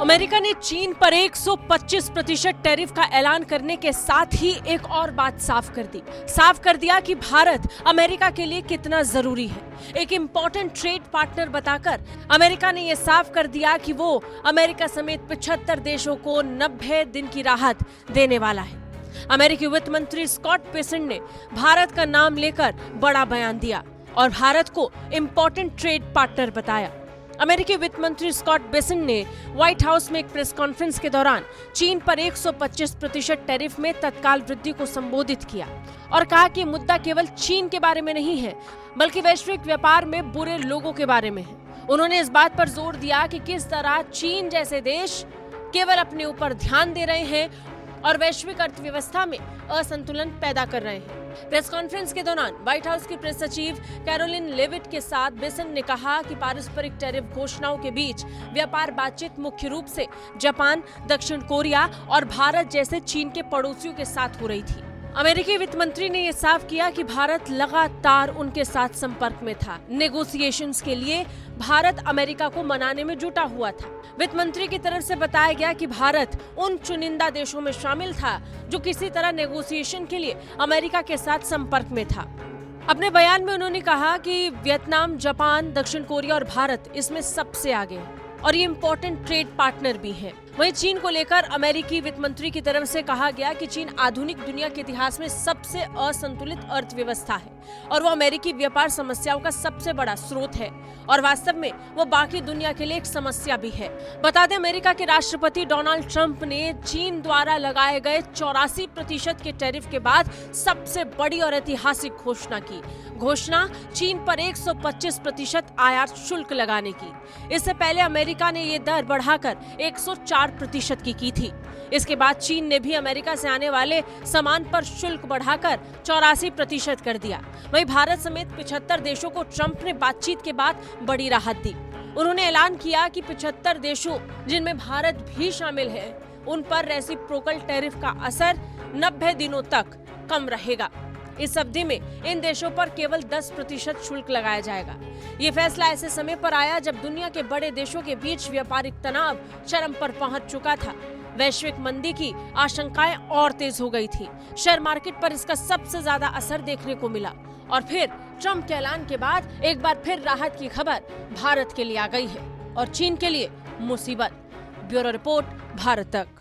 America ने चीन पर 125% टैरिफ का ऐलान करने के साथ ही एक और बात साफ कर दिया कि भारत अमेरिका के लिए कितना जरूरी है। एक इंपॉर्टेंट ट्रेड पार्टनर बताकर अमेरिका ने यह साफ कर दिया कि वो अमेरिका समेत 75 देशों को 90 दिन की राहत देने वाला है। अमेरिकी वित्त मंत्री स्कॉट बेसेंट ने भारत का नाम लेकर बड़ा बयान दिया और भारत को इंपॉर्टेंट ट्रेड पार्टनर बताया। अमेरिकी वित्त मंत्री स्कॉट बेसेंट ने व्हाइट हाउस में एक प्रेस कॉन्फ्रेंस के दौरान चीन पर 125% टैरिफ में तत्काल वृद्धि को संबोधित किया और कहा कि मुद्दा केवल चीन के बारे में नहीं है, बल्कि वैश्विक व्यापार में बुरे लोगों के बारे में है। उन्होंने इस बात पर जोर दिया कि किस तरह चीन जैसे देश केवल अपने ऊपर ध्यान दे रहे हैं और वैश्विक अर्थव्यवस्था में असंतुलन पैदा कर रहे हैं। प्रेस कॉन्फ्रेंस के दौरान व्हाइट हाउस की प्रेस सचिव कैरोलिन लेविट के साथ बेसेंट ने कहा कि पारस्परिक टैरिफ घोषणाओं के बीच व्यापार बातचीत मुख्य रूप से जापान, दक्षिण कोरिया और भारत जैसे चीन के पड़ोसियों के साथ हो रही थी। अमेरिकी वित्त मंत्री ने यह साफ किया कि भारत लगातार उनके साथ संपर्क में था। नेगोशिएशंस के लिए भारत अमेरिका को मनाने में जुटा हुआ था। वित्त मंत्री की तरफ से बताया गया कि भारत उन चुनिंदा देशों में शामिल था जो किसी तरह नेगोशिएशन के लिए अमेरिका के साथ संपर्क में था। अपने बयान में उन्होंने कहा कि वियतनाम, जापान, दक्षिण कोरिया और भारत इसमें सबसे आगे है और ये इम्पोर्टेंट ट्रेड पार्टनर भी है। वहीं चीन को लेकर अमेरिकी वित्त मंत्री की तरफ से कहा गया कि चीन आधुनिक दुनिया के इतिहास में सबसे असंतुलित अर्थव्यवस्था है और वो अमेरिकी व्यापार समस्याओं का सबसे बड़ा स्रोत है और वास्तव में वो बाकी दुनिया के लिए एक समस्या भी है। बता दें, अमेरिका के राष्ट्रपति डोनाल्ड ट्रंप ने चीन द्वारा लगाए गए 84% के टैरिफ के बाद सबसे बड़ी और ऐतिहासिक घोषणा की। घोषणा चीन पर 125% आयात शुल्क लगाने की। इससे पहले अमेरिका ने ये दर बढ़ाकर 104% की थी। इसके बाद चीन ने भी अमेरिका से आने वाले सामान पर शुल्क बढ़ाकर 84% कर दिया। वहीं भारत समेत 75 देशों को ट्रंप ने बातचीत के बाद बड़ी राहत दी। उन्होंने ऐलान किया कि 75 देशों, जिनमें भारत भी शामिल है, उन पर रेसिप्रोकल टैरिफ का असर 90 दिनों तक कम रहेगा। इस अवधि में इन देशों पर केवल 10% शुल्क लगाया जाएगा। ये फैसला ऐसे समय पर आया जब दुनिया के बड़े देशों के बीच व्यापारिक तनाव चरम पर पहुंच चुका था। वैश्विक मंदी की आशंकाएं और तेज हो गई थी। शेयर मार्केट पर इसका सबसे ज्यादा असर देखने को मिला और फिर ट्रंप के ऐलान के बाद एक बार फिर राहत की खबर भारत के लिए आ गई है और चीन के लिए मुसीबत। ब्यूरो रिपोर्ट, भारत तक।